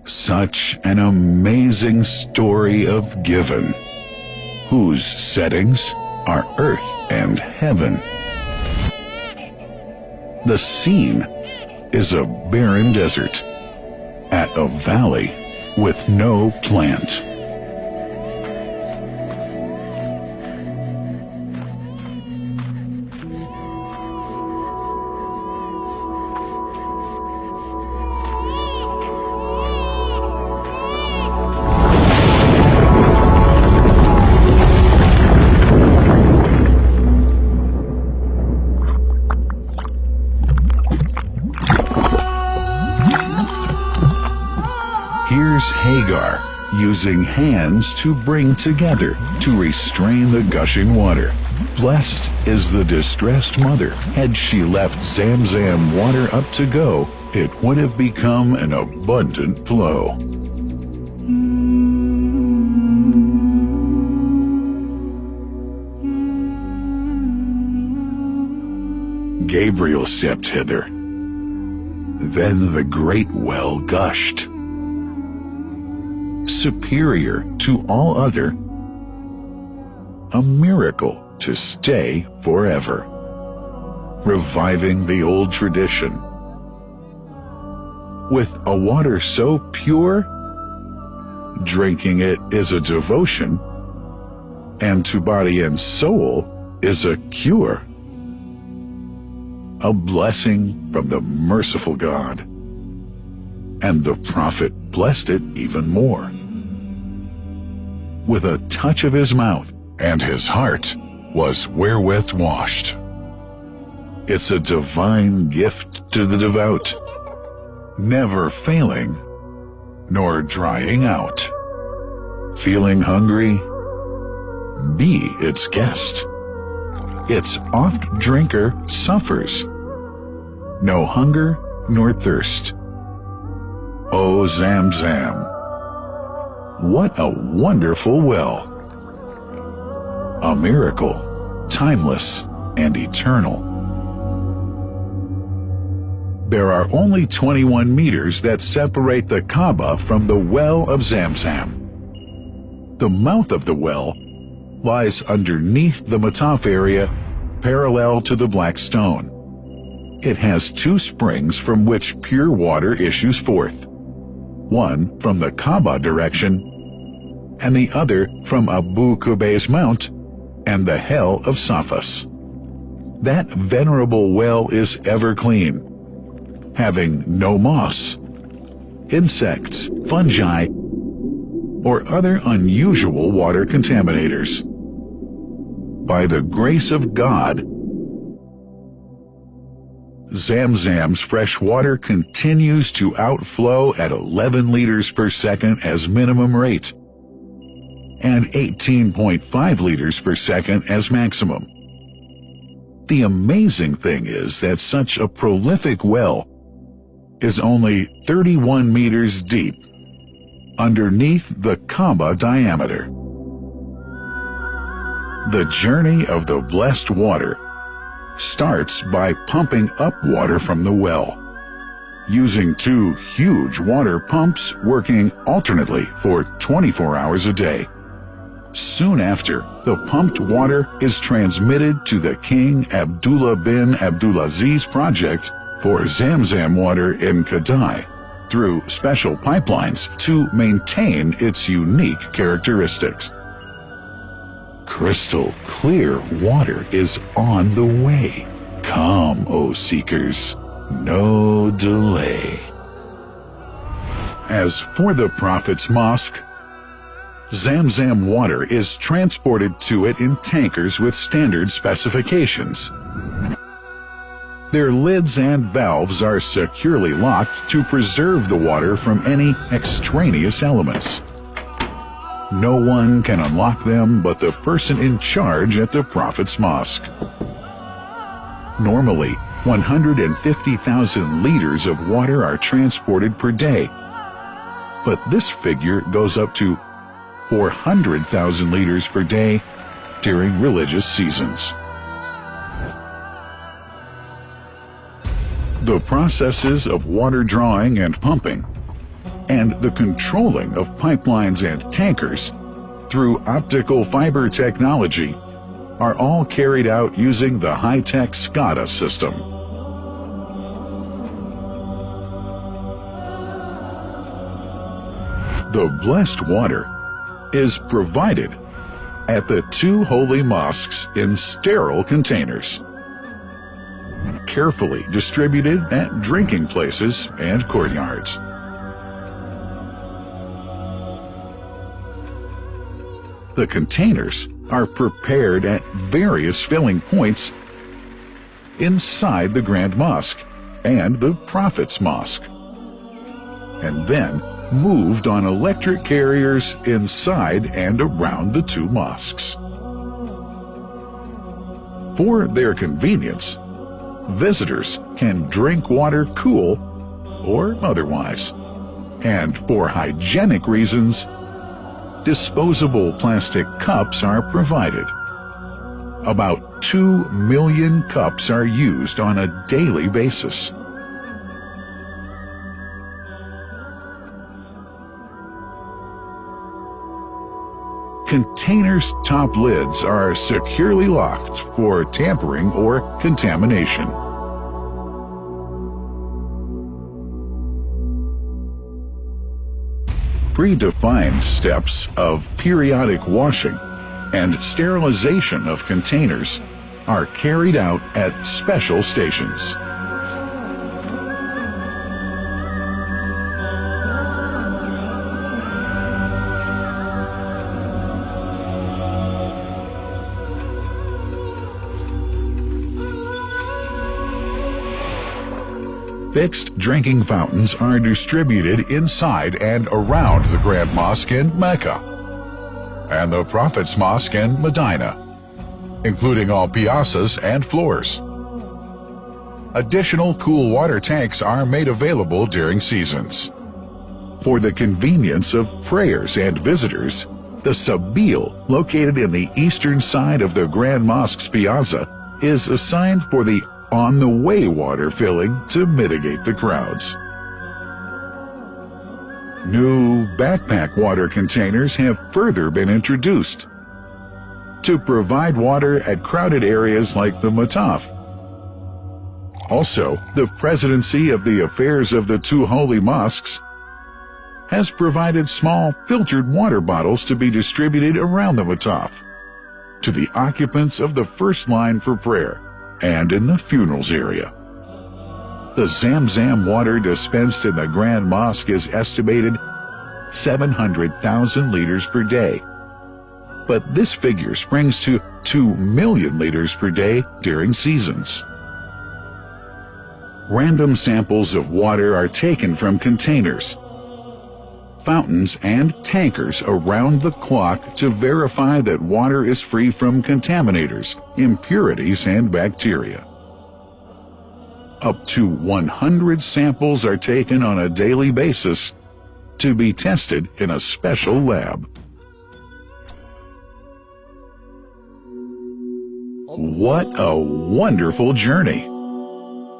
Such an amazing story of giving, whose settings are earth and heaven. The scene is a barren desert at a valley with no plant. Here's Hagar using hands to bring together to restrain the gushing water. Blessed is the distressed mother. Had she left Zam Zam water up to go, it would have become an abundant flow. Gabriel stepped hither. Then the great well gushed. Superior to all other, a miracle to stay forever, reviving the old tradition. With a water so pure, drinking it is a devotion, and to body and soul is a cure, a blessing from the merciful God. And the prophet blessed it even more. With a touch of his mouth, and his heart was wherewith washed. It's a divine gift to the devout, never failing, nor drying out. Feeling hungry? Be its guest. Its oft-drinker suffers, no hunger nor thirst. Oh, Zam Zam, what a wonderful well! A miracle, timeless and eternal. There are only 21 meters that separate the Kaaba from the well of Zam Zam. The mouth of the well lies underneath the Mataf area, parallel to the black stone. It has two springs from which pure water issues forth. One from the Kaaba direction, and the other from Abu Qubay's mount and the hell of Safas. That venerable well is ever clean, having no moss, insects, fungi, or other unusual water contaminators. By the grace of God, Zam Zam's fresh water continues to outflow at 11 liters per second as minimum rate, and 18.5 liters per second as maximum. The amazing thing is that such a prolific well is only 31 meters deep, underneath the Kaaba diameter. The journey of the blessed water starts by pumping up water from the well, using two huge water pumps working alternately for 24 hours a day. Soon after, the pumped water is transmitted to the King Abdullah bin Abdulaziz project for Zam Zam water in Kadai through special pipelines to maintain its unique characteristics. Crystal clear water is on the way. Come, O seekers, no delay. As for the Prophet's mosque, Zam Zam water is transported to it in tankers with standard specifications. Their lids and valves are securely locked to preserve the water from any extraneous elements. No one can unlock them but the person in charge at the Prophet's mosque. Normally, 150,000 liters of water are transported per day, but this figure goes up to 400,000 liters per day during religious seasons. The processes of water drawing and pumping and the controlling of pipelines and tankers through optical fiber technology are all carried out using the high-tech SCADA system. The blessed water is provided at the two holy mosques in sterile containers, carefully distributed at drinking places and courtyards. The containers are prepared at various filling points inside the Grand Mosque and the Prophet's Mosque, and then moved on electric carriers inside and around the two mosques. For their convenience, visitors can drink water cool or otherwise, and for hygienic reasons, disposable plastic cups are provided. About 2 million cups are used on a daily basis. Containers' top lids are securely locked for tampering or contamination. Predefined steps of periodic washing and sterilization of containers are carried out at special stations. Fixed drinking fountains are distributed inside and around the Grand Mosque in Mecca and the Prophet's Mosque in Medina, including all piazzas and floors. Additional cool water tanks are made available during seasons. For the convenience of prayers and visitors, the Sabil, located in the eastern side of the Grand Mosque's piazza, is assigned for the on-the-way water filling to mitigate the crowds. New backpack water containers have further been introduced to provide water at crowded areas like the Mataf. Also, the Presidency of the Affairs of the Two Holy Mosques has provided small filtered water bottles to be distributed around the Mataf to the occupants of the first line for prayer and in the funerals area. The Zam Zam water dispensed in the Grand Mosque is estimated 700,000 liters per day, but this figure springs to 2 million liters per day during seasons. Random samples of water are taken from containers, fountains, and tankers around the clock to verify that water is free from contaminators, impurities, and bacteria. Up to 100 samples are taken on a daily basis to be tested in a special lab. What a wonderful journey!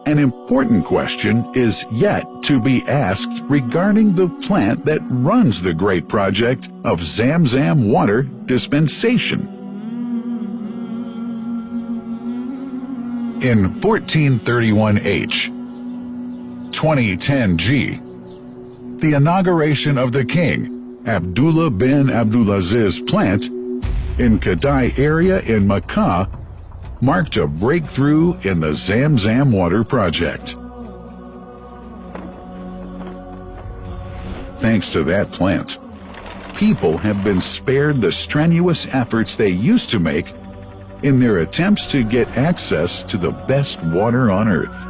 An important question is yet to be asked regarding the plant that runs the great project of Zam Zam water dispensation. In 1431H, 2010G, the inauguration of the king, Abdullah bin Abdulaziz plant in Kadai area in Makkah marked a breakthrough in the Zam Zam water project. Thanks to that plant, people have been spared the strenuous efforts they used to make in their attempts to get access to the best water on earth.